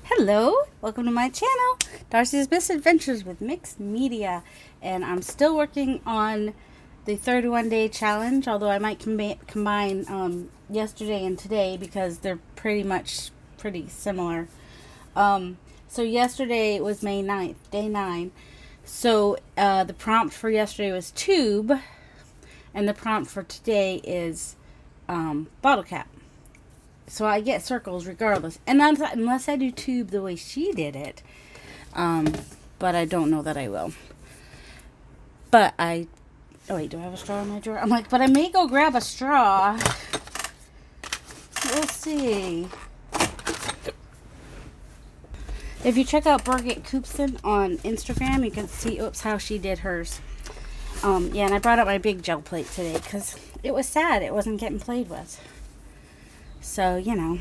Hello, welcome to my channel, Darcy's Misadventures with Mixed Media, and I'm still working on the 31-day challenge, although I might combine yesterday and today because they're pretty similar. So yesterday was May 9th, day 9. So the prompt for yesterday was tube, and the prompt for today is bottle cap. So I get circles regardless. And unless I do tube the way she did it. But I don't know that I will. But oh wait, do I have a straw in my drawer? I'm like, but I may go grab a straw. We'll see. If you check out Birgit Coopson on Instagram, you can see, how she did hers. Yeah, and I brought up my big gel plate today because it was sad it wasn't getting played with. So, you know.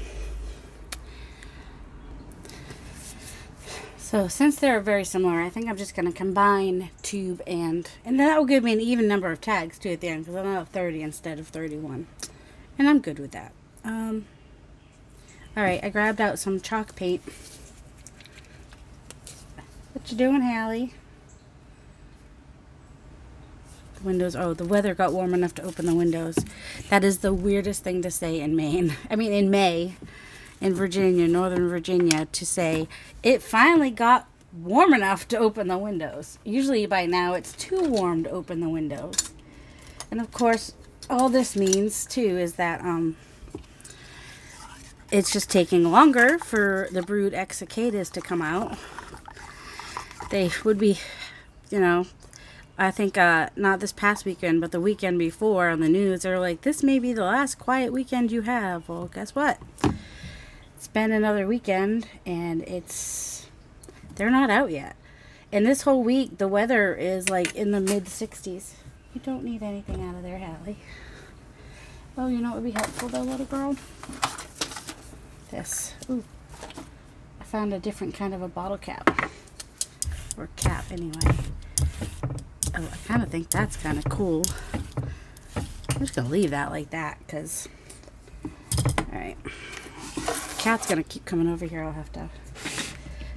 So, since they're very similar, I think I'm just going to combine tube and that will give me an even number of tags, too, at the end, because I'll have 30 instead of 31. And I'm good with that. Alright, I grabbed out some chalk paint. What you doing, Hallie? Windows. Oh, the weather got warm enough to open the windows. That is the weirdest thing to say in Maine. I mean, in May, in Virginia, Northern Virginia, to say it finally got warm enough to open the windows. Usually by now it's too warm to open the windows. And of course, all this means too is that it's just taking longer for the brood X cicadas to come out. They would be, you know, I think not this past weekend, but the weekend before on the news, they're like, this may be the last quiet weekend you have. Well, guess what? It's been another weekend, and they're not out yet. And this whole week, the weather is like in the mid-60s. You don't need anything out of there, Hallie. Oh, you know what would be helpful, though, little girl? This. Ooh. I found a different kind of a bottle cap. Or cap, anyway. Oh, I kind of think that's kind of cool. I'm just going to leave that like that because, alright. Cat's going to keep coming over here. I'll have to.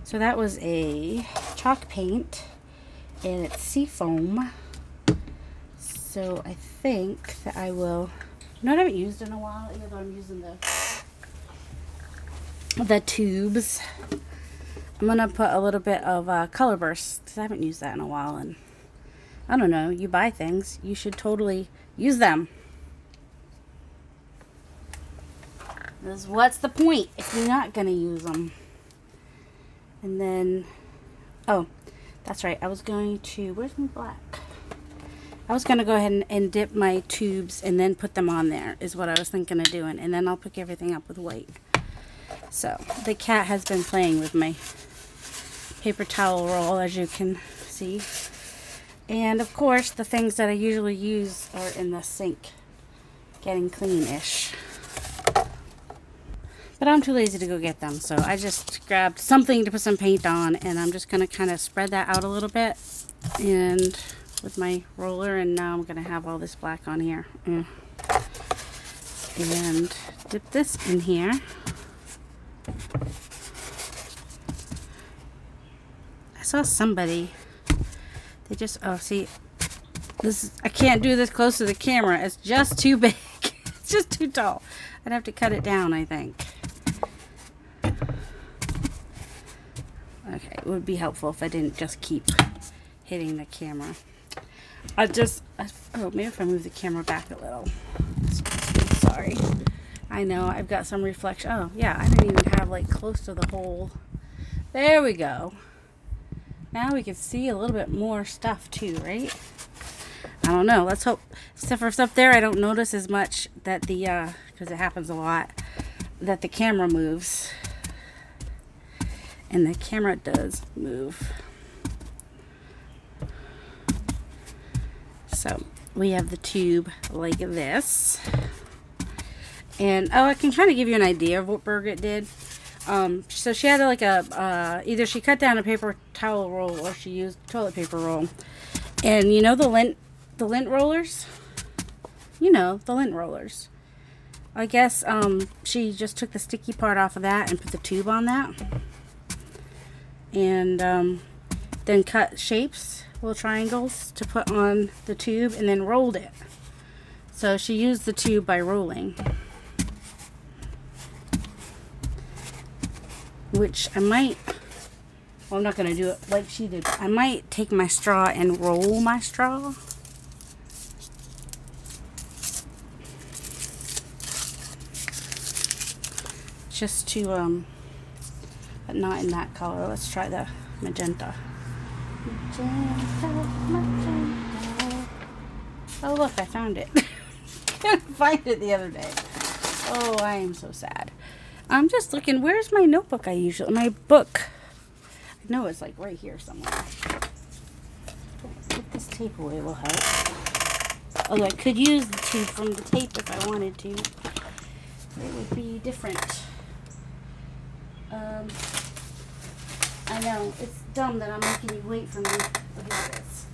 So that was a chalk paint and it's seafoam. So I think that I will, I haven't used in a while, even though I'm using the tubes. I'm going to put a little bit of Color Burst because I haven't used that in a while, and I don't know, you buy things, you should totally use them. What's the point if you're not going to use them? And then, oh, that's right, I was going to, where's my black? I was going to go ahead and dip my tubes and then put them on there, is what I was thinking of doing. And then I'll pick everything up with white. So, the cat has been playing with my paper towel roll, as you can see. And of course, the things that I usually use are in the sink, getting clean-ish. But I'm too lazy to go get them, so I just grabbed something to put some paint on, and I'm just going to kind of spread that out a little bit, and with my roller, and now I'm going to have all this black on here. And dip this in here. I saw somebody. They just, oh, see, I can't do this close to the camera. It's just too big. It's just too tall. I'd have to cut it down, I think. Okay, it would be helpful if I didn't just keep hitting the camera. Oh, maybe if I move the camera back a little. Sorry. I know, I've got some reflection. Oh, yeah, I didn't even have, like, close to the hole. There we go. Now we can see a little bit more stuff too, right? I don't know. Let's hope. Except for stuff there, I don't notice as much that because it happens a lot, that the camera moves. And the camera does move. So, we have the tube like this. And, oh, I can kind of give you an idea of what Birgit did. So she had like either she cut down a paper towel roll or she used toilet paper roll. And you know the lint rollers? You know, the lint rollers. I guess she just took the sticky part off of that and put the tube on that. and then cut shapes, little triangles, to put on the tube, and then rolled it. So she used the tube by rolling, which I might, well, I'm not going to do it like she did, but I might take my straw and roll my straw. Just to, but not in that color. Let's try the magenta. Magenta, magenta. Oh, look, I found it. Couldn't find it the other day. Oh, I am so sad. I'm just looking. Where's my notebook? My book. I know it's like right here somewhere. Put this tape away will help. Although I could use the tube from the tape if I wanted to. It would be different. I know, it's dumb that I'm making you wait for me to do this.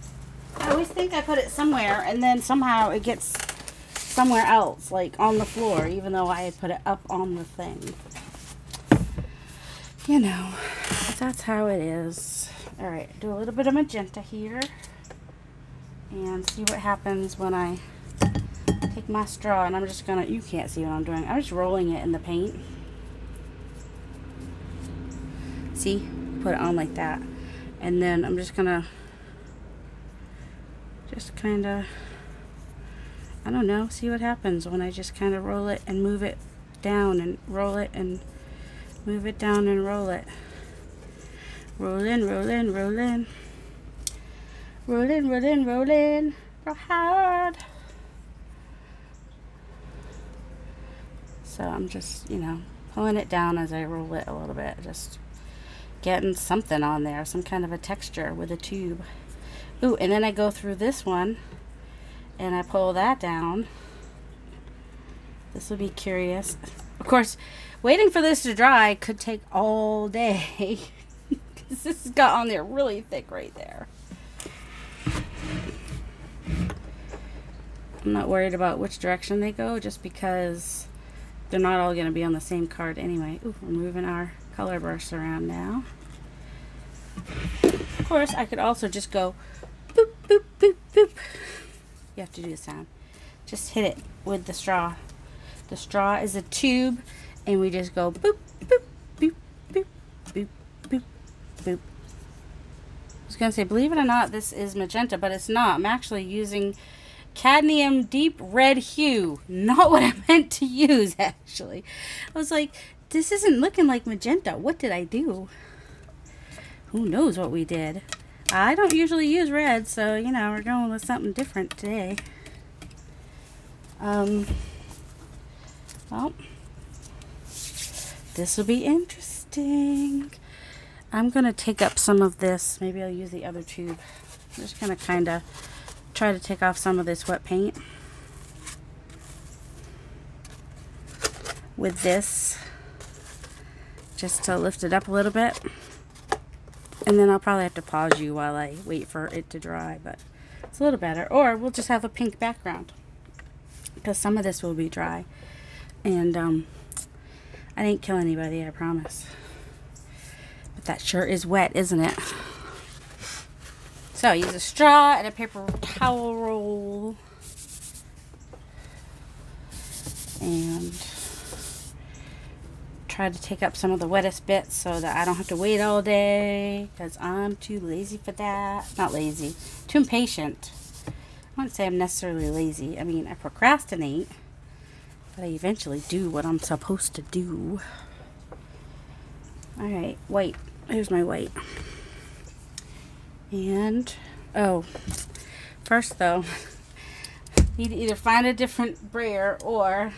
I always think I put it somewhere, and then somehow it gets somewhere else, like on the floor, even though I had put it up on the thing. You know, that's how it is. Alright, do a little bit of magenta here, and see what happens when I take my straw, and I'm just gonna, you can't see what I'm doing, I'm just rolling it in the paint. See? Put it on like that. And then I'm just gonna just kind of, I don't know, see what happens when I just kind of roll it and move it down and roll it and move it down and roll it. Roll in, roll in, roll in. Roll in, roll in, roll in. Roll hard. So I'm just, you know, pulling it down as I roll it a little bit. Just getting something on there, some kind of a texture with a tube. Ooh, and then I go through this one and I pull that down. This will be curious. Of course, waiting for this to dry could take all day because this has got on there really thick right there. I'm not worried about which direction they go, just because they're not all going to be on the same card anyway. Ooh, we're moving our color brush around now. Of course, I could also just go boop, boop, boop, boop. You have to do the sound. Just hit it with the straw. The straw is a tube, and we just go boop, boop, boop, boop, boop, boop, boop. I was going to say, believe it or not, this is magenta, but it's not. I'm actually using cadmium deep red hue. Not what I meant to use, actually. I was like, this isn't looking like magenta. What did I do? Who knows what we did? I don't usually use red, so, you know, we're going with something different today. Well, this will be interesting. I'm going to take up some of this. Maybe I'll use the other tube. I'm just going to kind of try to take off some of this wet paint with this, just to lift it up a little bit. And then I'll probably have to pause you while I wait for it to dry, but it's a little better. Or we'll just have a pink background, because some of this will be dry. And I didn't kill anybody, I promise. But that sure is wet, isn't it? So use a straw and a paper towel roll. And try to take up some of the wettest bits so that I don't have to wait all day, because I'm too lazy for that. Not lazy, too impatient. I wouldn't say I'm necessarily lazy. I mean, I procrastinate, but I eventually do what I'm supposed to do. Alright, white. Here's my white. And, oh, first though, need to either find a different brayer or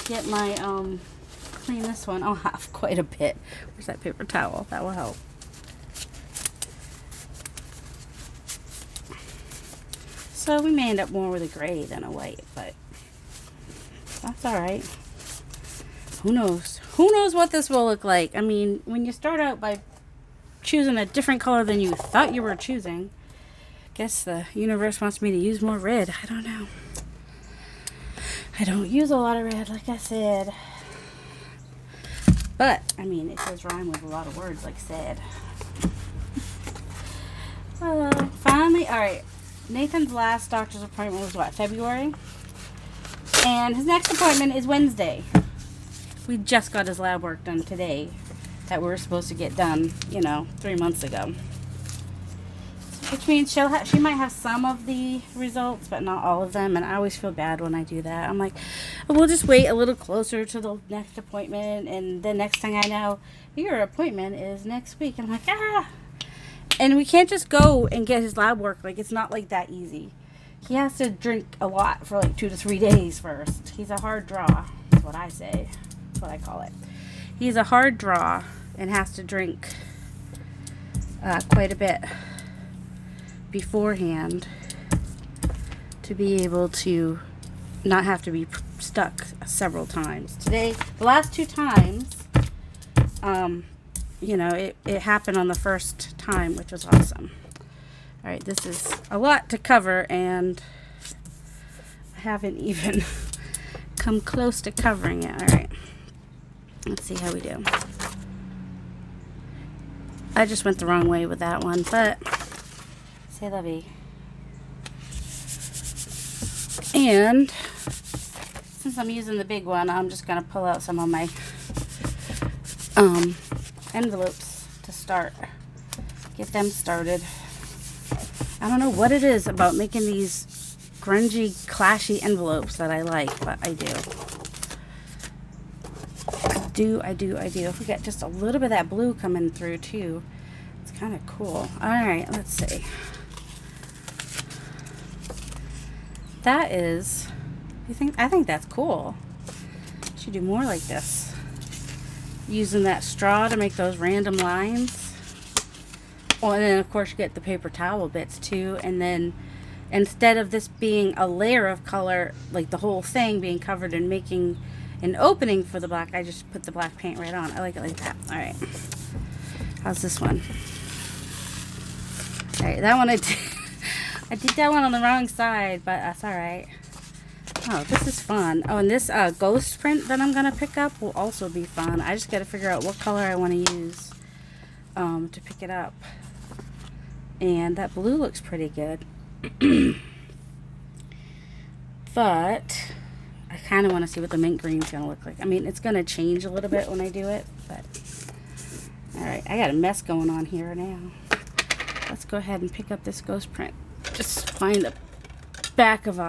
get my, clean this one off quite a bit. Where's that paper towel? That will help. So we may end up more with a gray than a white, but that's alright. Who knows? Who knows what this will look like? I mean, when you start out by choosing a different color than you thought you were choosing, I guess the universe wants me to use more red. I don't know. I don't use a lot of red, like I said. But, I mean, it does rhyme with a lot of words, like said. Finally, alright. Nathan's last doctor's appointment was what, February? And his next appointment is Wednesday. We just got his lab work done today that we were supposed to get done, 3 months ago. Which means she might have some of the results, but not all of them. And I always feel bad when I do that. I'm like, we'll just wait a little closer to the next appointment. And the next thing I know, your appointment is next week. I'm like, ah. And we can't just go and get his lab work. Like, it's not like that easy. He has to drink a lot for like 2 to 3 days first. He's a hard draw. That's what I say. That's what I call it. He's a hard draw and has to drink quite a bit beforehand to be able to not have to be stuck several times. Today, the last 2 times, it happened on the first time, which was awesome. All right, this is a lot to cover, and I haven't even come close to covering it. All right, let's see how we do. I just went the wrong way with that one, but say la vie. And since I'm using the big one, I'm just going to pull out some of my envelopes to get them started. I don't know what it is about making these grungy, clashy envelopes that I like, but I do. I do. If we get just a little bit of that blue coming through too, it's kind of cool. All right, let's see. That is, I think that's cool. Should do more like this. Using that straw to make those random lines. Well, and then of course you get the paper towel bits too. And then instead of this being a layer of color, like the whole thing being covered and making an opening for the black, I just put the black paint right on. I like it like that. All right. How's this one? All right, that one I did that one on the wrong side, but that's all right. Oh, this is fun. Oh, and this ghost print that I'm going to pick up will also be fun. I just got to figure out what color I want to use to pick it up. And that blue looks pretty good. But I kind of want to see what the mint green is going to look like. I mean, it's going to change a little bit when I do it, but all right, I got a mess going on here now. Let's go ahead and pick up this ghost print. Just find the back of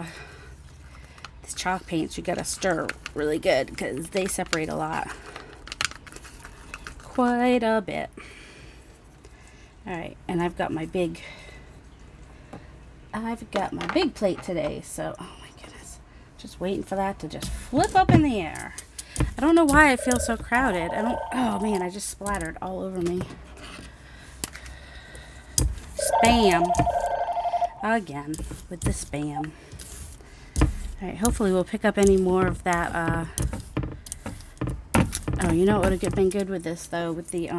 these chalk paints. You got to stir really good because they separate a lot. Quite a bit. All right, and I've got my big plate today, so oh my goodness, just waiting for that to just flip up in the air. I don't know why I feel so crowded. Oh man, I just splattered all over me. Spam again with the spam. All right, hopefully we'll pick up any more of that. Oh, you know what would have been good with this though, with the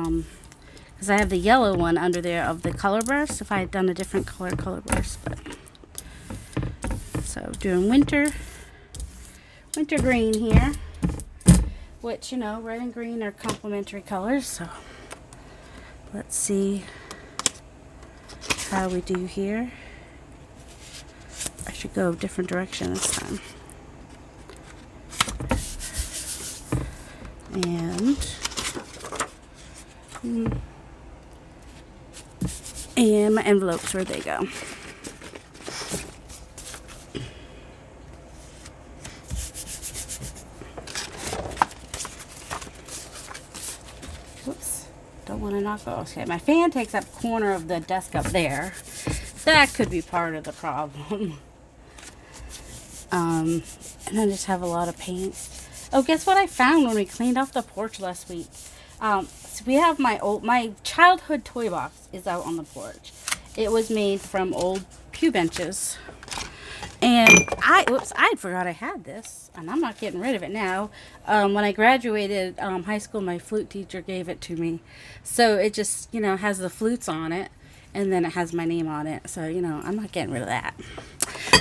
because I have the yellow one under there of the color burst. If I had done a different color burst, but so doing winter green here, which red and green are complementary colors. So let's see how we do here. I should go a different direction this time. And my envelopes, where'd they go? Whoops, don't want to knock those. Okay, my fan takes up corner of the desk up there. That could be part of the problem. And I just have a lot of paint. Oh, guess what I found when we cleaned off the porch last week? So we have my childhood toy box is out on the porch. It was made from old pew benches. And I forgot I had this, and I'm not getting rid of it now. When I graduated high school, my flute teacher gave it to me. So it just, has the flutes on it, and then it has my name on it. So, I'm not getting rid of that.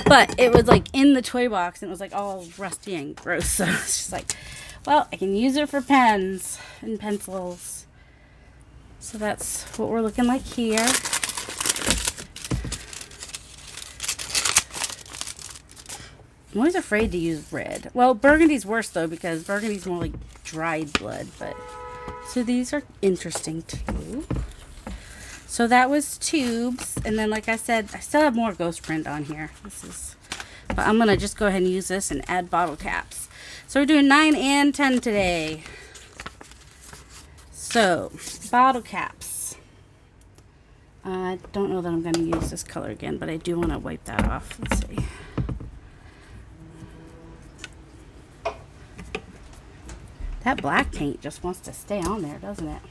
But it was like in the toy box, and it was like all rusty and gross. So it's just like, well, I can use it for pens and pencils. So that's what we're looking like here. I'm always afraid to use red. Well, burgundy's worse though, because burgundy's more like dried blood, but so these are interesting too. So that was tubes, and then like I said, I still have more ghost print on here. But I'm gonna just go ahead and use this and add bottle caps. So we're doing 9 and 10 today. So bottle caps. I don't know that I'm gonna use this color again, but I do want to wipe that off. Let's see. That black paint just wants to stay on there, doesn't it?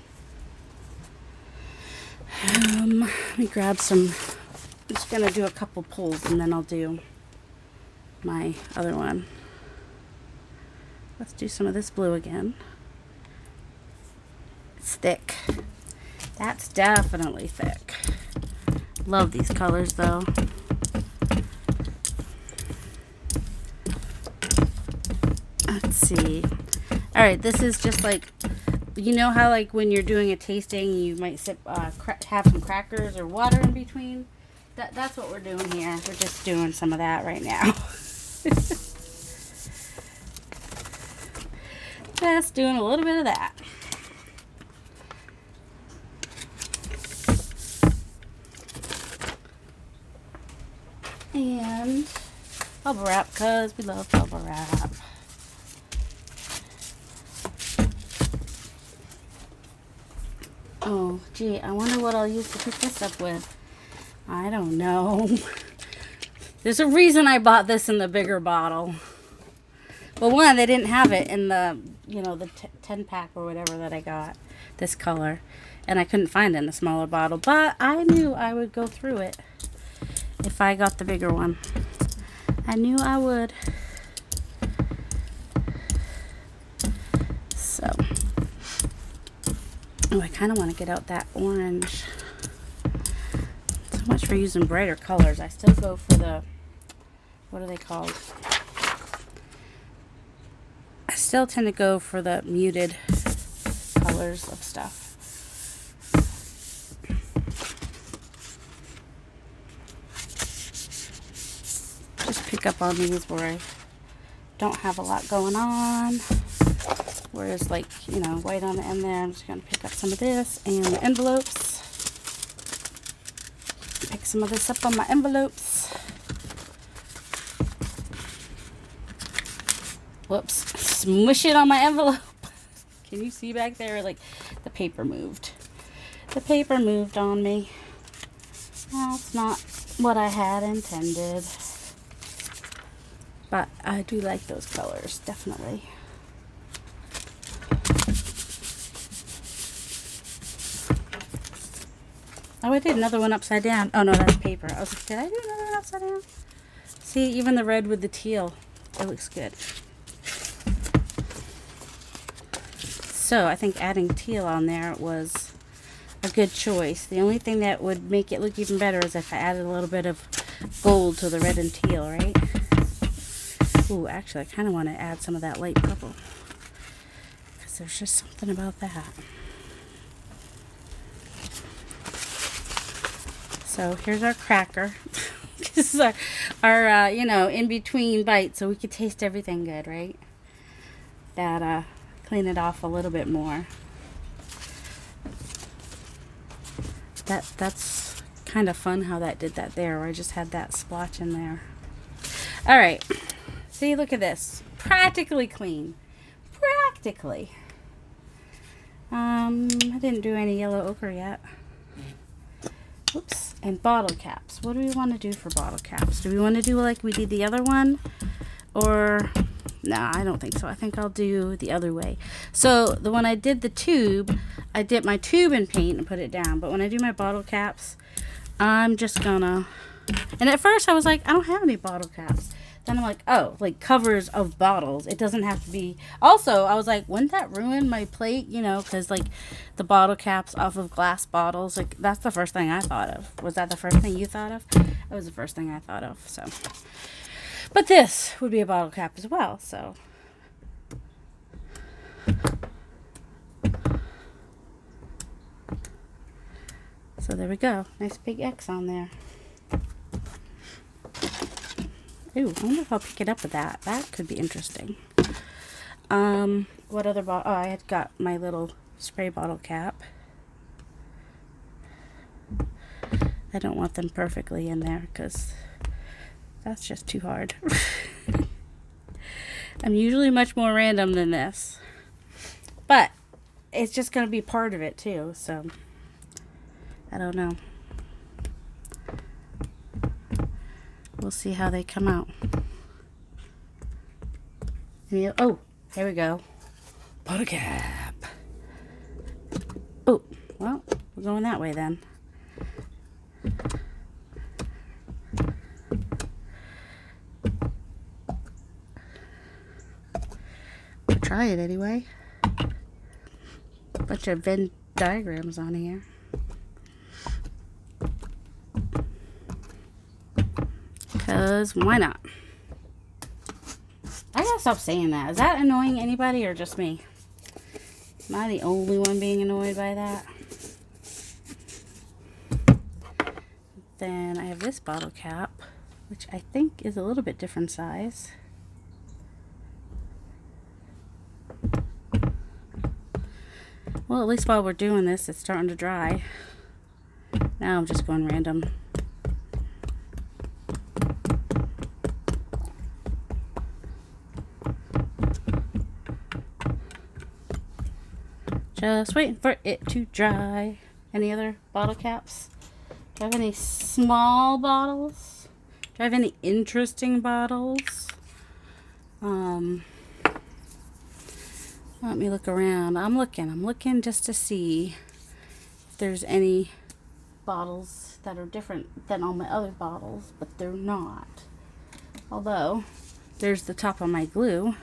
Let me grab some. I'm just gonna do a couple pulls and then I'll do my other one. Let's do some of this blue again. It's thick. That's definitely thick. Love these colors though. Let's see. All right, this is just like, you know how like when you're doing a tasting, you might have some crackers or water in between? That's what we're doing here. We're just doing some of that right now. Just doing a little bit of that. And bubble wrap, because we love bubble wrap. Oh, gee, I wonder what I'll use to pick this up with. I don't know. There's a reason I bought this in the bigger bottle. Well, one, they didn't have it in the, you know, the 10 pack or whatever that I got, this color. And I couldn't find it in the smaller bottle. But I knew I would go through it if I got the bigger one. I knew I would. So. Oh, I kind of want to get out that orange. So much for using brighter colors. I still go for the, what are they called? I still tend to go for the muted colors of stuff. Just pick up on these where I don't have a lot going on. Whereas like, you know, white on the end there, I'm just going to pick up some of this and the envelopes. Pick some of this up on my envelopes. Whoops. Smush it on my envelope. Can you see back there? Like, the paper moved. The paper moved on me. That's not what I had intended. But I do like those colors, definitely. Oh, I did another one upside down. Oh, no, that's paper. I was like, did I do another one upside down? See, even the red with the teal. It looks good. So, I think adding teal on there was a good choice. The only thing that would make it look even better is if I added a little bit of gold to the red and teal, right? Ooh, actually, I kind of want to add some of that light purple. Because there's just something about that. So here's our cracker. This is our you know, in between bites, so we could taste everything good, right? That clean it off a little bit more. That's kind of fun how that did that there, where I just had that splotch in there. All right, see, look at this, practically clean, practically. I didn't do any yellow ochre yet. Oops. And bottle caps. What do we want to do for bottle caps? Do we want to do like we did the other one? Or, no, I don't think so. I think I'll do the other way. So, the when I did the tube, I dipped my tube in paint and put it down. But when I do my bottle caps, I'm just gonna, and at first I was like, I don't have any bottle caps. Then I'm like, oh, like covers of bottles. It doesn't have to be. Also, I was like, wouldn't that ruin my plate? You know, because like the bottle caps off of glass bottles. Like, that's the first thing I thought of. Was that the first thing you thought of? That was the first thing I thought of. So, but this would be a bottle cap as well. So, So there we go. Nice big X on there. Ooh, I wonder if I'll pick it up with that. That could be interesting. What other bottle? Oh, I had got my little spray bottle cap. I don't want them perfectly in there because that's just too hard. I'm usually much more random than this. But it's just going to be part of it too, so I don't know. We'll see how they come out. Oh, here we go. Bottle cap. Oh, well, we're going that way then. We'll try it anyway. Bunch of Venn diagrams on here. Because why not? I gotta stop saying that. Is that annoying anybody or just me? Am I the only one being annoyed by that? Then I have this bottle cap, which I think is a little bit different size. Well, at least while we're doing this, it's starting to dry. Now I'm just going random. Just waiting for it to dry. Any other bottle caps? Do I have any small bottles? Do I have any interesting bottles? Let me look around. I'm looking just to see if there's any bottles that are different than all my other bottles, but they're not. Although, there's the top of my glue,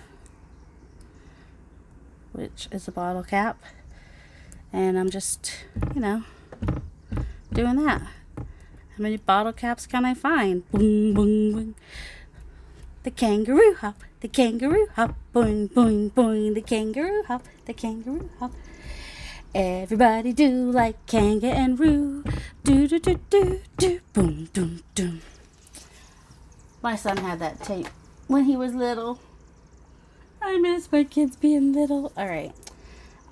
which is a bottle cap. And I'm just, you know, doing that. How many bottle caps can I find? Boing, boing, boing. The kangaroo hop, the kangaroo hop, boing, boing, boing, the kangaroo hop, the kangaroo hop. Everybody do like kangaroo, do do do do do, boom, doom, doom. My son had that tape when he was little. I miss my kids being little. All right.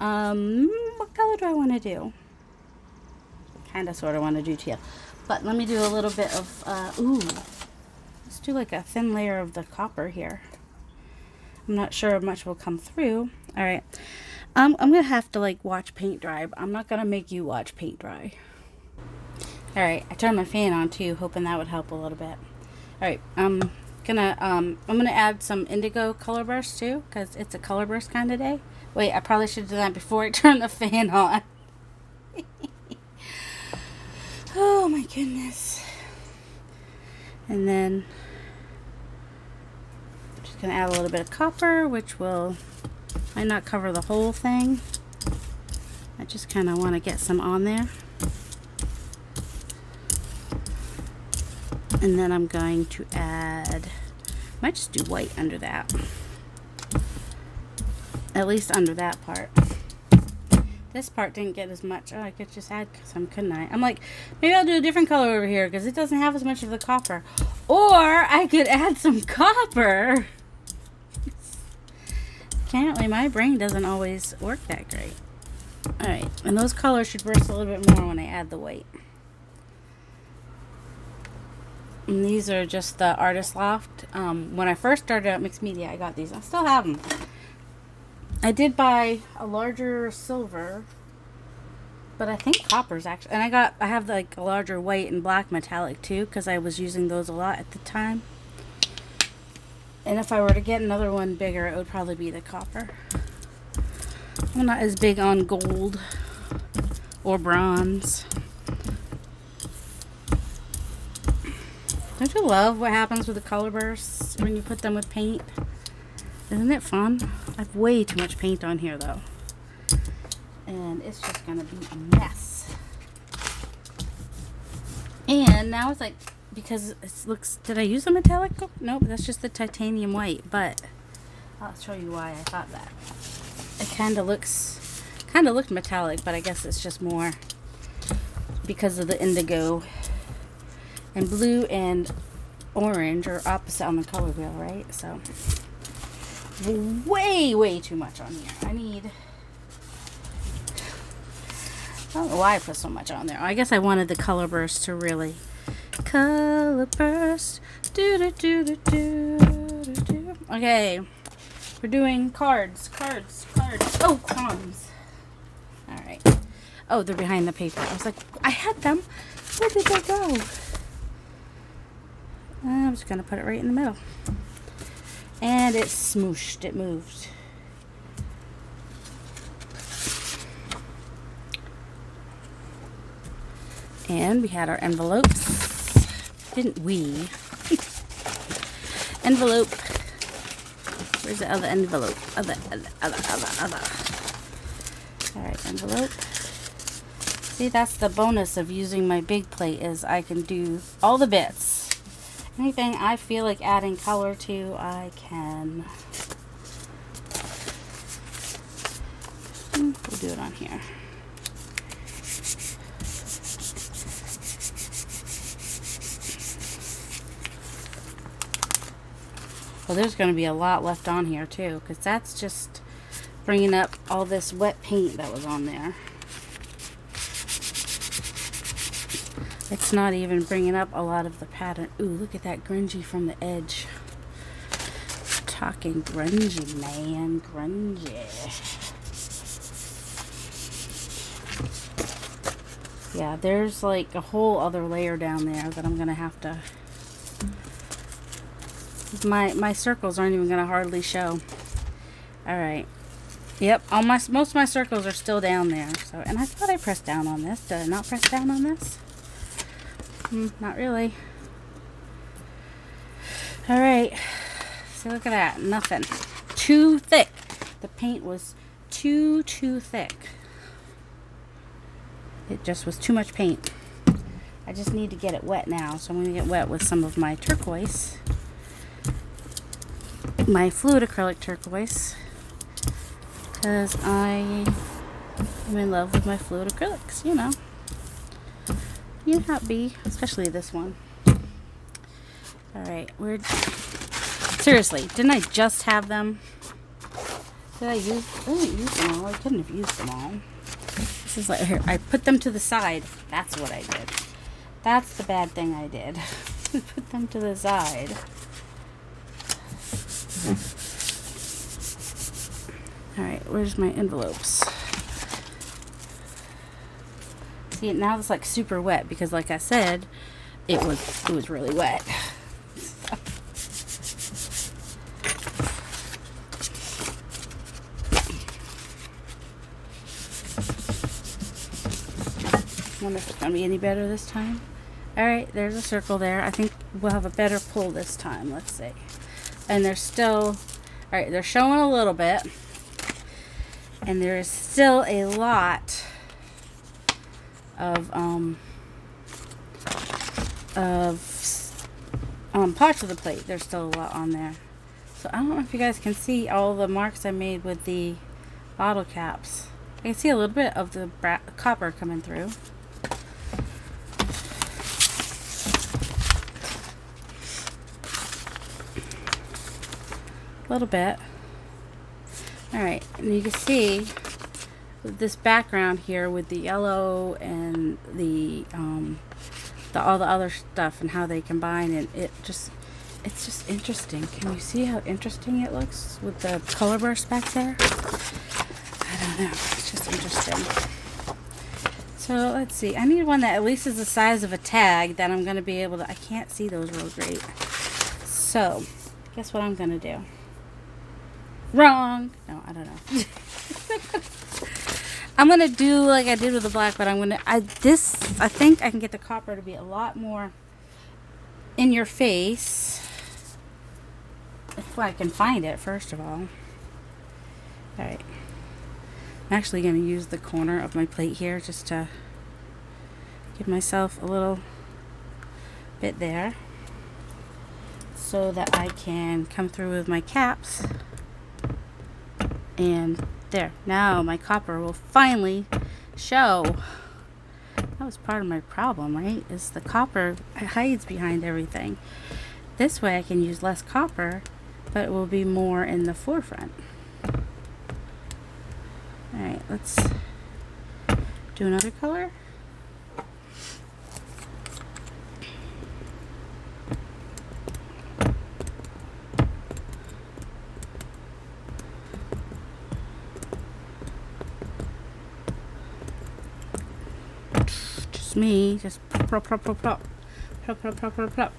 What color do I want to do? Kind of, sort of want to do teal. But let me do a little bit of, let's do like a thin layer of the copper here. I'm not sure much will come through. All right. I'm going to have to like watch paint dry. I'm not going to make you watch paint dry. All right. I turned my fan on too, hoping that would help a little bit. All right. I'm going to add some indigo color burst too, because it's a color burst kind of day. Wait, I probably should have done that before I turned the fan on. Oh my goodness. And then I'm just going to add a little bit of copper, which will might not cover the whole thing. I just kind of want to get some on there. And then I'm going to add, might just do white under that. At least under that part. This part didn't get as much. Oh, I could just add some, couldn't I? I'm like, maybe I'll do a different color over here because it doesn't have as much of the copper. Or I could add some copper. Apparently my brain doesn't always work that great. Alright, and those colors should burst a little bit more when I add the white. And these are just the Artist Loft. When I first started at Mixed Media, I got these. I still have them. I did buy a larger silver, but I think copper's actually, and I have like a larger white and black metallic too, because I was using those a lot at the time. And if I were to get another one bigger, it would probably be the copper. I'm not as big on gold or bronze. Don't you love what happens with the color bursts when you put them with paint? Isn't it fun? I have way too much paint on here though. And it's just gonna be a mess. And now it's like, because it looks, did I use a metallic? Nope, that's just the titanium white, but I'll show you why I thought that. it kind of looked metallic, but I guess it's just more because of the indigo. And blue and orange are opposite on the color wheel, right? So way too much on here. I don't know why I put so much on there. I guess I wanted the color burst to really color burst. Okay, we're doing cards. Oh, crumbs. All right. Oh, they're behind the paper. I was like, I had them. Where did they go? I'm just gonna put it right in the middle. And it smooshed. It moved. And we had our envelopes. Didn't we? Envelope. Where's the other envelope? Other. Alright, envelope. See, that's the bonus of using my big plate, is I can do all the bits. Anything I feel like adding color to, I can. We'll do it on here. Well, there's going to be a lot left on here too, because that's just bringing up all this wet paint that was on there. It's not even bringing up a lot of the pattern. Ooh, look at that grungy from the edge. Talking grungy, man. Grungy. Yeah, there's like a whole other layer down there that I'm going to have to... My circles aren't even going to hardly show. Alright. Yep, most of my circles are still down there. So, and I thought I pressed down on this. Did I not press down on this? Not really. Alright. So look at that. Nothing. Too thick. The paint was too thick. It just was too much paint. I just need to get it wet now. So I'm going to get wet with some of my turquoise. My fluid acrylic turquoise, because I am in love with my fluid acrylics, you know. You not be, especially this one. Alright, seriously, didn't I just have them? I didn't use them all. I couldn't have used them all. This is like, here, I put them to the side. That's what I did. That's the bad thing I did. Put them to the side. Alright, where's my envelopes? See, now it's like super wet because, like I said, it was really wet. Wonder if it's gonna be any better this time. Alright, there's a circle there. I think we'll have a better pull this time. Let's see. And they're still, alright, they're showing a little bit. And there is still a lot of parts of the plate. There's still a lot on there. So I don't know if you guys can see all the marks I made with the bottle caps. I can see a little bit of the copper coming through. A little bit. Alright, and you can see this background here with the yellow and the all the other stuff and how they combine, and it's just interesting. Can you see how interesting it looks with the color burst back there? I don't know. It's just interesting. So let's see. I need one that at least is the size of a tag that I'm going to be able to... I can't see those real great. So, guess what I'm going to do? Wrong. No, I don't know. I'm going to do like I did with the black, but I'm going to... I think I can get the copper to be a lot more in your face. If I can find it, first of all. Alright. I'm actually going to use the corner of my plate here just to give myself a little bit there, so that I can come through with my caps and There, now my copper will finally show. That was part of my problem, right? Is the copper hides behind everything. This way I can use less copper, but it will be more in the forefront. Alright, let's do another color. Just me, just plop, plop, plop, plop, plop, plop, plop, plop, plop.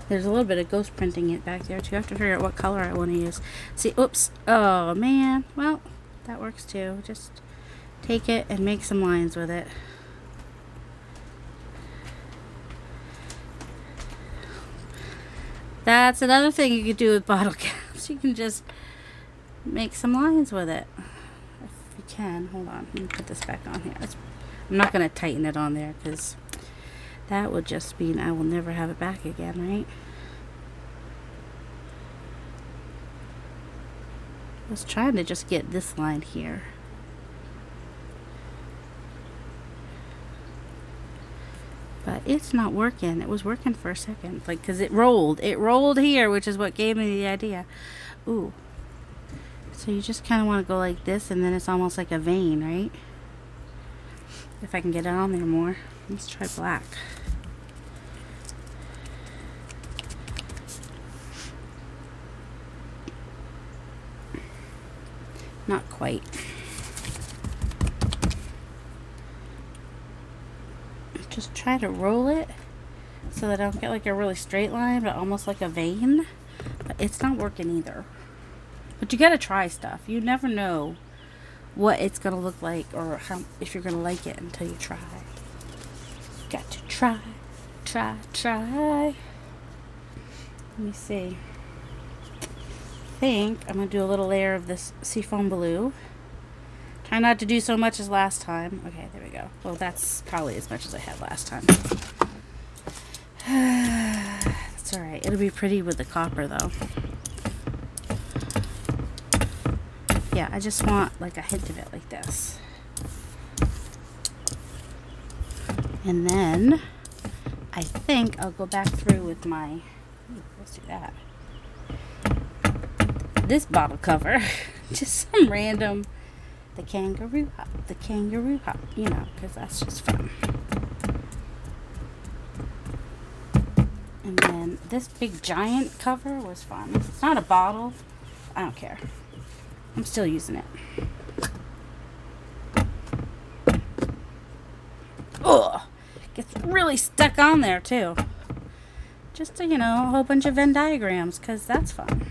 There's a little bit of ghost printing it back there too. I have to figure out what color I want to use. See, oops. Oh man. Well, that works too. Just take it and make some lines with it. That's another thing you could do with bottle caps. You can just make some lines with it. If you can. Hold on. Let me put this back on here. I'm not going to tighten it on there because that would just mean I will never have it back again, right? I was trying to just get this line here. But it's not working. It was working for a second. Like, because it rolled. It rolled here, which is what gave me the idea. Ooh. So you just kind of want to go like this, and then it's almost like a vein, right? If I can get it on there more. Let's try black. Not quite. Just try to roll it so that I don't get like a really straight line, but almost like a vein. But it's not working either. But you gotta try stuff. You never know what it's gonna look like or how, if you're gonna like it until you try. You got to try, try, try. Let me see. I think I'm going to do a little layer of this seafoam blue. Try not to do so much as last time. Okay, there we go. Well, that's probably as much as I had last time. That's alright. It'll be pretty with the copper, though. Yeah, I just want like a hint of it like this. And then I think I'll go back through with my... let's do that. This bottle cover, just some random, the kangaroo hop, you know, because that's just fun. And then this big giant cover was fun. It's not a bottle. I don't care. I'm still using it. Ugh, gets really stuck on there too. Just, you know, a whole bunch of Venn diagrams, because that's fun.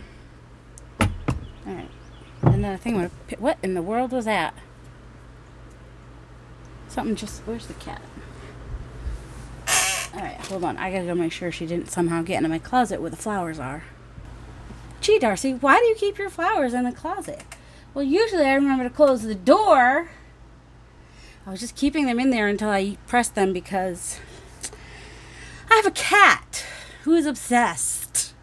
Alright. And then I think what in the world was that? Something just... where's the cat? Alright, hold on. I gotta go make sure she didn't somehow get into my closet where the flowers are. Gee, Darcy, why do you keep your flowers in the closet? Well, usually I remember to close the door. I was just keeping them in there until I pressed them because I have a cat who is obsessed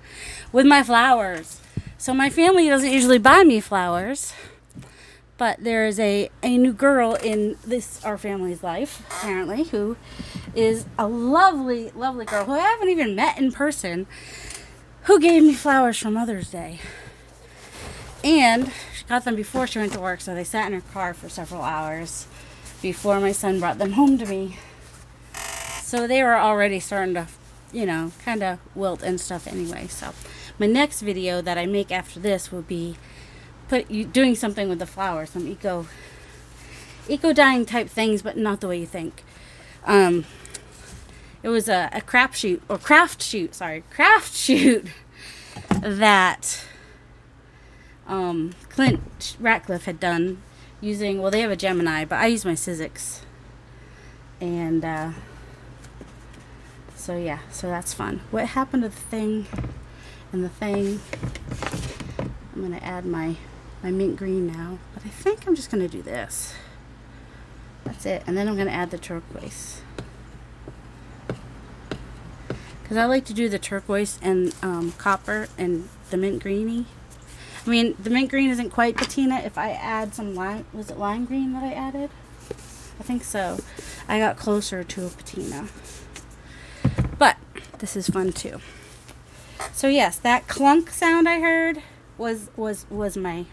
with my flowers. So my family doesn't usually buy me flowers, but there is a new girl in our family's life, apparently, who is a lovely, lovely girl who I haven't even met in person, who gave me flowers for Mother's Day. And she got them before she went to work, so they sat in her car for several hours before my son brought them home to me. So they were already starting to, you know, kind of wilt and stuff anyway, so... my next video that I make after this will be doing something with the flowers, some eco dyeing type things, but not the way you think. It was a craft shoot that Clint Ratcliffe had done using, well, they have a Gemini, but I use my Sizzix. And so yeah, so that's fun. What happened to the thing? And the thing, I'm going to add my mint green now, but I think I'm just going to do this. That's it. And then I'm going to add the turquoise. Because I like to do the turquoise and copper and the mint greeny I mean, the mint green isn't quite patina. If I add some lime, was it lime green that I added? I think so. I got closer to a patina. But this is fun too. So yes, that clunk sound I heard was my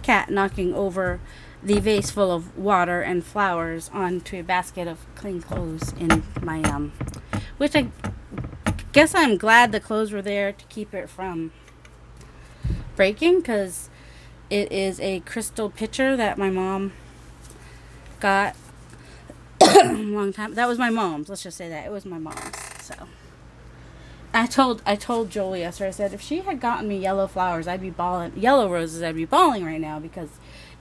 cat knocking over the vase full of water and flowers onto a basket of clean clothes in my which I guess I'm glad the clothes were there to keep it from breaking, because it is a crystal pitcher that my mom got a long time. That was my mom's. Let's just say that it was my mom's. So I told Jolie yesterday. I said if she had gotten me yellow flowers, I'd be bawling. Yellow roses, I'd be bawling right now, because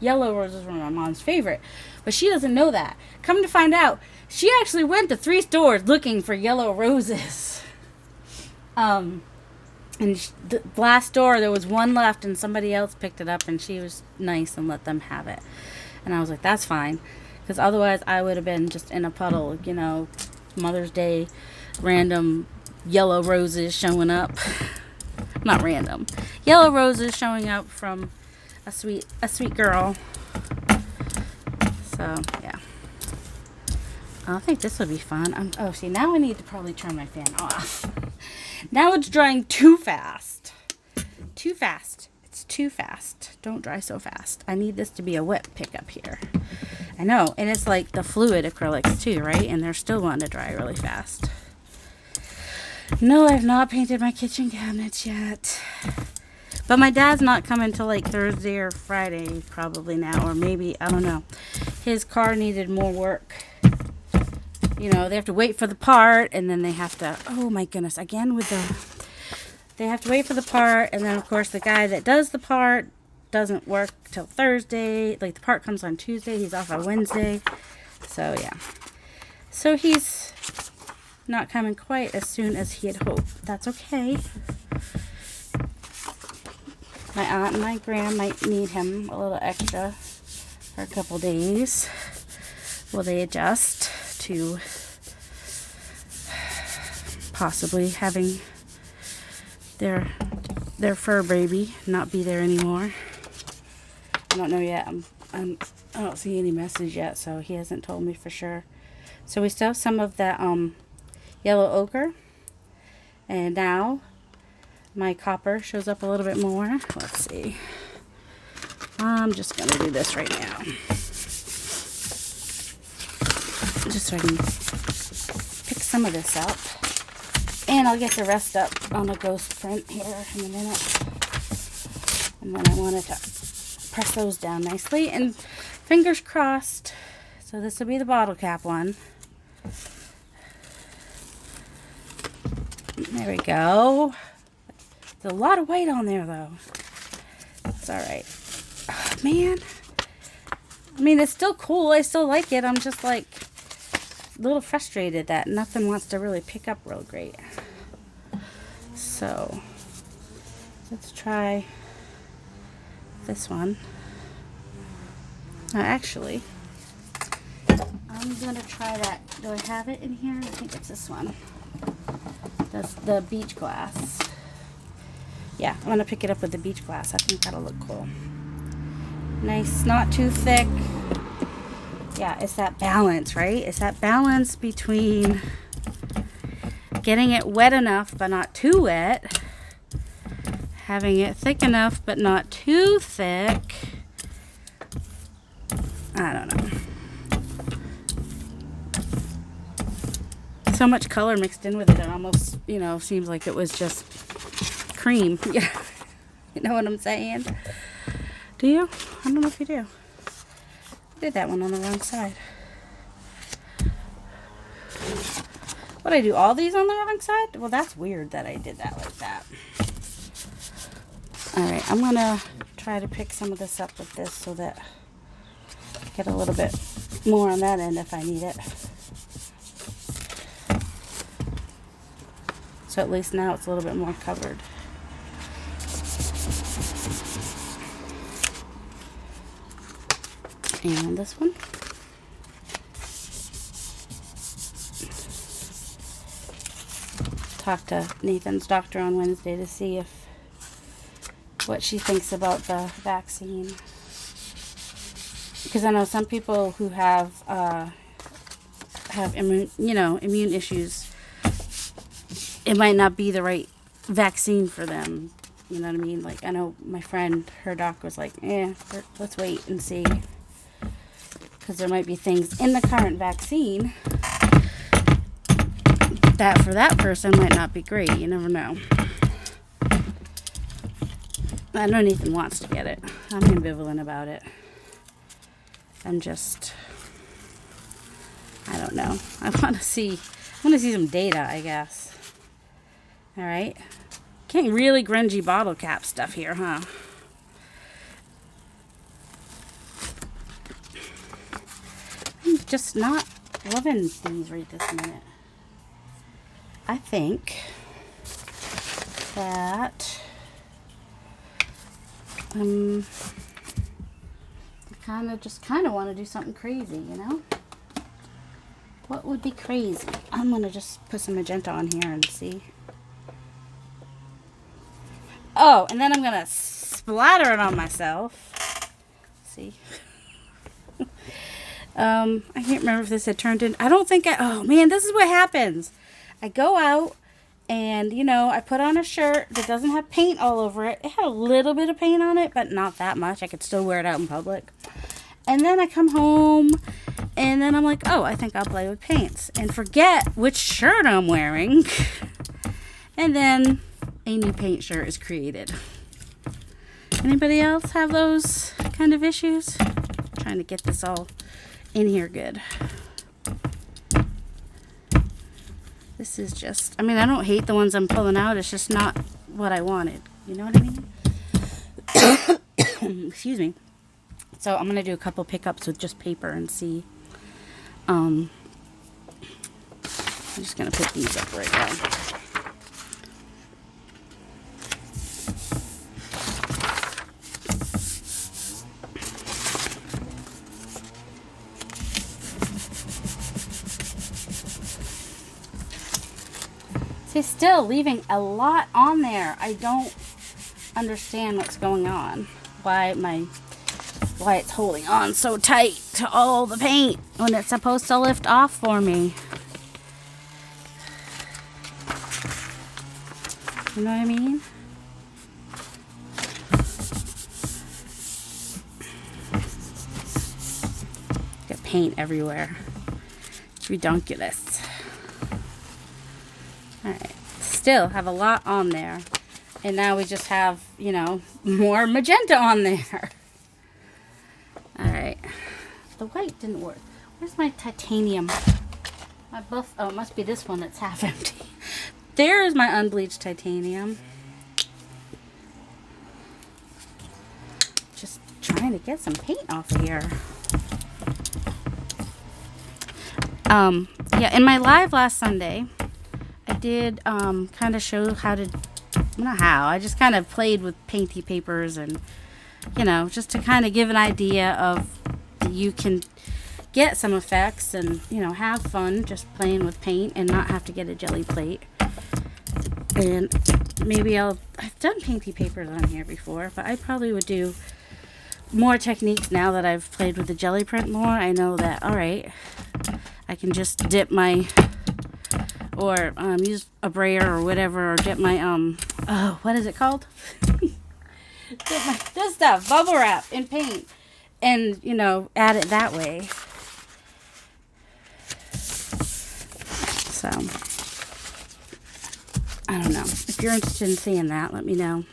yellow roses were my mom's favorite. But she doesn't know that. Come to find out, she actually went to 3 stores looking for yellow roses. And the last store there was one left, and somebody else picked it up, and she was nice and let them have it. And I was like, that's fine. Because otherwise I would have been just in a puddle, you know, Mother's Day, random yellow roses showing up. Not random. Yellow roses showing up from a sweet girl. So, yeah. I think this will be fun. Oh, see, now I need to probably turn my fan off. Now it's drying too fast. Too fast. It's too fast. Don't dry so fast. I need this to be a wet pickup here. I know, and it's like the fluid acrylics too, right? And they're still wanting to dry really fast. No, I've not painted my kitchen cabinets yet. But my dad's not coming till like Thursday or Friday probably now, or maybe, I don't know. His car needed more work. You know, they have to wait for the part, and then they have to, oh my goodness, again with they have to wait for the part, and then of course the guy that does the part doesn't work till Thursday. Like, the part comes on Tuesday, he's off on Wednesday. So yeah. So he's not coming quite as soon as he had hoped. That's okay. My aunt and my grandma might need him a little extra for a couple days while they adjust to possibly having their fur baby not be there anymore. I don't know yet. I don't see any message yet, so he hasn't told me for sure. So we still have some of that yellow ochre, and now my copper shows up a little bit more. Let's see. I'm just gonna do this right now, just so I can pick some of this up, and I'll get the rest up on a ghost print here in a minute. And then I wanted to press those down nicely, and fingers crossed. So this will be the bottle cap one. There we go. There's a lot of white on there though. It's alright. Oh, man. I mean, it's still cool. I still like it. I'm just like a little frustrated that nothing wants to really pick up real great. So let's try this one. Actually, I'm gonna try that. Do I have it in here? I think it's this one. That's the beach glass. Yeah, I'm gonna pick it up with the beach glass. I think that'll look cool. Nice, not too thick. Yeah, it's that balance, right? It's that balance between getting it wet enough but not too wet, having it thick enough but not too thick. I don't know. So much color mixed in with it, it almost, you know, seems like it was just cream. You know what I'm saying? Do you? I don't know if you do. I did that one on the wrong side. What, I do all these on the wrong side? Well, that's weird that I did that like that. Alright, I'm gonna try to pick some of this up with this so that I get a little bit more on that end if I need it. So at least now it's a little bit more covered. And this one. Talked to Nathan's doctor on Wednesday to see if what she thinks about the vaccine. Because I know some people who have immune issues, it might not be the right vaccine for them. You know what I mean? Like, I know my friend, her doc was like, let's wait and see. Because there might be things in the current vaccine that for that person might not be great. You never know. I know Nathan wants to get it. I'm ambivalent about it. I don't know. I want to see some data, I guess. All right. Getting really grungy bottle cap stuff here, huh? I'm just not loving these right this minute. I think that I kind of want to do something crazy, you know? What would be crazy? I'm going to just put some magenta on here and see. Oh, and then I'm going to splatter it on myself. See? I can't remember if this had turned in. I don't think oh man, this is what happens. I go out and, I put on a shirt that doesn't have paint all over it. It had a little bit of paint on it, but not that much. I could still wear it out in public. And then I come home and then I'm like, oh, I think I'll play with paints and forget which shirt I'm wearing. And then a new paint shirt is created. Anybody else have those kind of issues? Trying to get this all in here good. This is just, I don't hate the ones I'm pulling out. It's just not what I wanted. You know what I mean? Excuse me. So I'm going to do a couple pickups with just paper and see. I'm just going to put these up right now. See, still leaving a lot on there. I don't understand what's going on. Why it's holding on so tight to all the paint when it's supposed to lift off for me. You know what I mean? Got paint everywhere. It's ridiculous. Alright. Still have a lot on there. And now we just have, more magenta on there. Alright. The white didn't work. Where's my titanium? My buff. Oh, it must be this one that's half empty. There's my unbleached titanium. Just trying to get some paint off of here. Yeah, in my live last Sunday, I did kind of show how to, not how, I just kind of played with painty papers and, just to kind of give an idea of you can get some effects and, have fun just playing with paint and not have to get a jelly plate. And maybe I've done painty papers on here before, but I probably would do more techniques now that I've played with the jelly print more. I know that, alright, I can just dip my, or use a brayer or whatever, or dip my, what is it called? Dip my, this stuff, bubble wrap in paint, and, add it that way. So, I don't know. If you're interested in seeing that, let me know.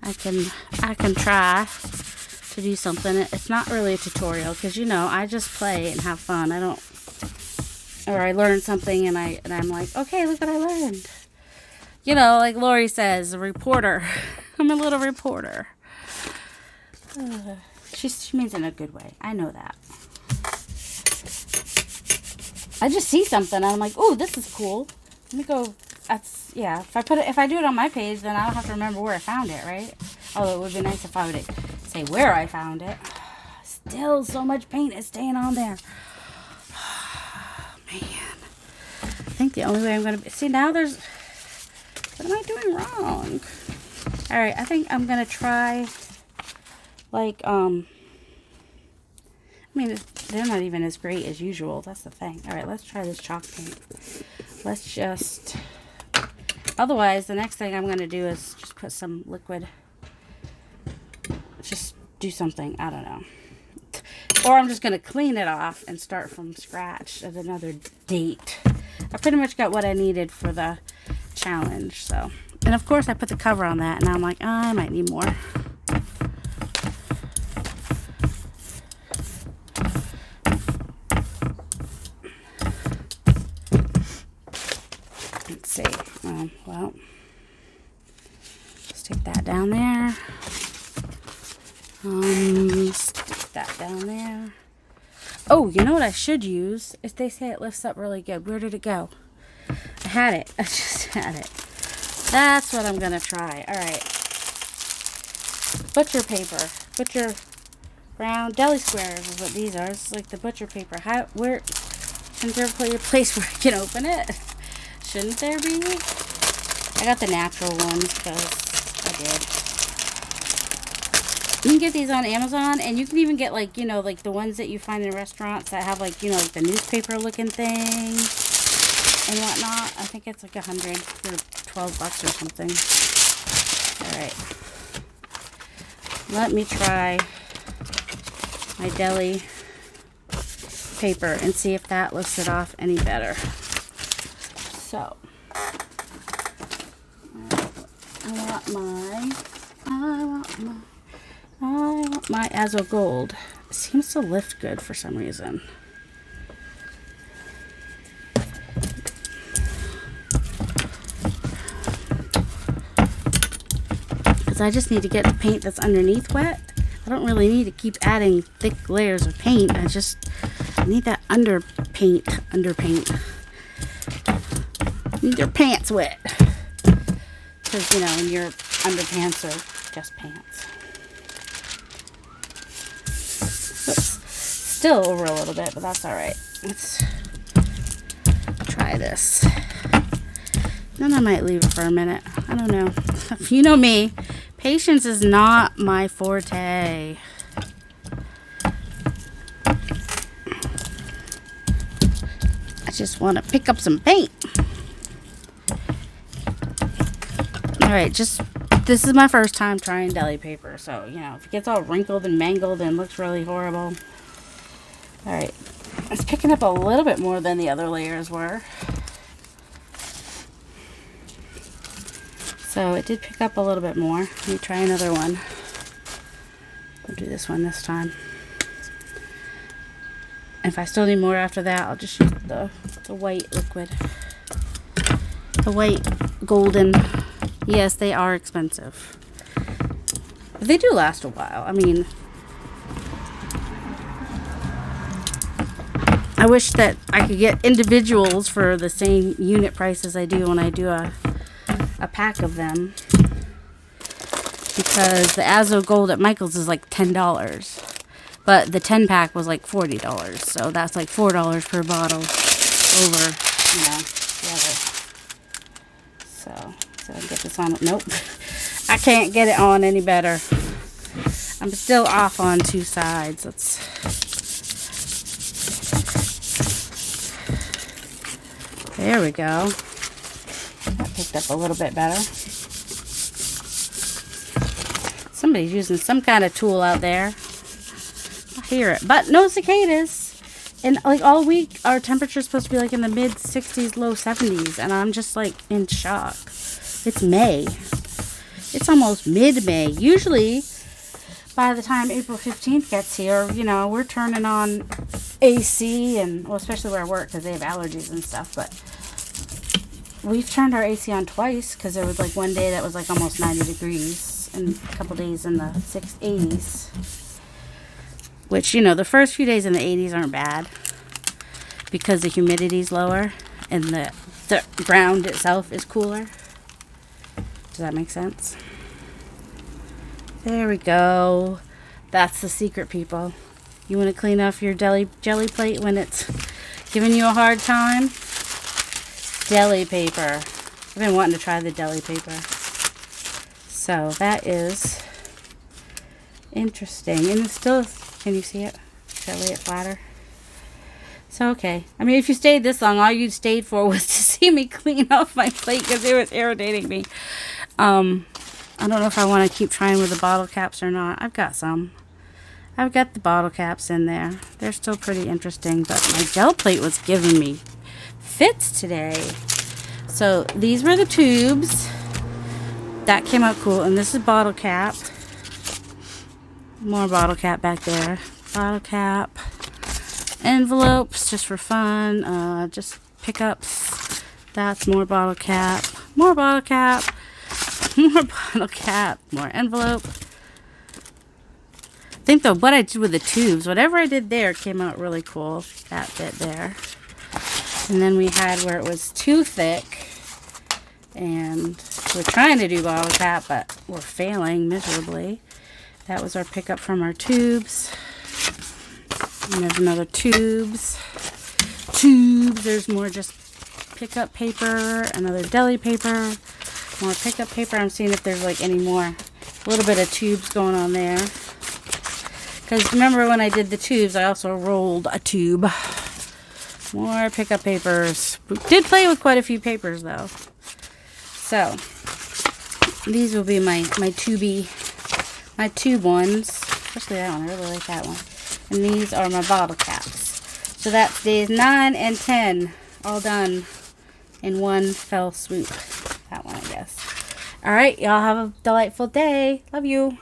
I can try to do something. It's not really a tutorial because I just play and have fun. Or I learn something and I'm like, okay, look what I learned. Like Lori says, a reporter. I'm a little reporter. She means in a good way. I know that. I just see something and I'm like, oh, this is cool. Let me go. Yeah. If I do it on my page, then I don't have to remember where I found it, right? Although it would be nice if I would say where I found it. Still, so much paint is staying on there. Man, I think the only way I'm gonna see now What am I doing wrong? All right, I think I'm gonna try like I mean, they're not even as great as usual. That's the thing. All right, let's try this chalk paint. Let's just. Otherwise, the next thing I'm gonna do is just put some liquid. Just do something. I don't know. Or I'm just gonna clean it off and start from scratch at another date. I pretty much got what I needed for the challenge. So, and of course, I put the cover on that, and I'm like, oh, I might need more. Let's see. Well, stick that down there. Stick that down there. Oh, you know what I should use? If they say it lifts up really good. Where did it go? I had it. I just had it. That's what I'm gonna try. All right. Butcher paper. Butcher round deli squares is what these are. It's like the butcher paper. Where? Isn't there a place where you can open it? Shouldn't there be? I got the natural ones because I did. You can get these on Amazon, and you can even get, like, you know, like the ones that you find in restaurants that have, like, you know, like the newspaper looking thing and whatnot. I think it's like $100 for $12 or something. All right. Let me try my deli paper and see if that lifts it off any better. So, I want my Azo Gold. It seems to lift good for some reason. Because I just need to get the paint that's underneath wet. I don't really need to keep adding thick layers of paint. I just need that underpaint. Need your pants wet. Because, you know, when your underpants are just pants. Oops. Still over a little bit, but that's alright. Let's try this. Then I might leave it for a minute. I don't know. You know me. Patience is not my forte. I just want to pick up some paint. Alright, this is my first time trying deli paper, so, you know, if it gets all wrinkled and mangled and looks really horrible. Alright, it's picking up a little bit more than the other layers were. So it did pick up a little bit more. Let me try another one. We'll do this one this time. And if I still need more after that, I'll just use the white liquid. The white golden. Yes, they are expensive. But they do last a while. I mean, I wish that I could get individuals for the same unit price as I do when I do a pack of them, because the Azo Gold at Michael's is like $10, but the 10 pack was like $40, so that's like $4 per bottle over, you know, the other. So I can get this on. Nope, I can't get it on any better. I'm still off on two sides. There we go. That picked up a little bit better. Somebody's using some kind of tool out there. I hear it. But no cicadas. And like all week, our temperature is supposed to be like in the mid 60s, low 70s. And I'm just like in shock. It's May. It's almost mid-May. Usually, by the time April 15th gets here, you know, we're turning on AC and, well, especially where I work because they have allergies and stuff, but we've turned our AC on twice because there was like one day that was like almost 90 degrees and a couple days in the 80s. Which, you know, the first few days in the 80s aren't bad because the humidity's lower and the ground itself is cooler. Does that make sense? There we go. That's the secret, people. You want to clean off your jelly plate when it's giving you a hard time? Deli paper. I've been wanting to try the deli paper. So that is interesting. And it's still, can you see it? Should I lay it flatter? So, okay. I mean, if you stayed this long, all you stayed for was to see me clean off my plate because it was irritating me. I don't know if I want to keep trying with the bottle caps or not. I've got some. I've got the bottle caps in there. They're still pretty interesting, but my gel plate was giving me fits today. So these were the tubes. That came out cool. And this is bottle cap. More bottle cap back there. Bottle cap. Envelopes just for fun. Just pickups. That's more bottle cap. More bottle cap. More bottle cap. More envelope. I think though what I did with the tubes, whatever I did there came out really cool. That bit there. And then we had where it was too thick. And we're trying to do bottle cap, but we're failing miserably. That was our pickup from our tubes. And there's another tubes. There's more just pickup paper. Another deli paper. More pickup paper. I'm seeing if there's like any more. A little bit of tubes going on there. Because remember when I did the tubes, I also rolled a tube. More pickup papers. We did play with quite a few papers though. So, these will be my tube ones. Especially that one. I really like that one. And these are my bottle caps. So that's days 9 and 10. All done in one fell swoop. That one, I guess. Alright, y'all have a delightful day. Love you.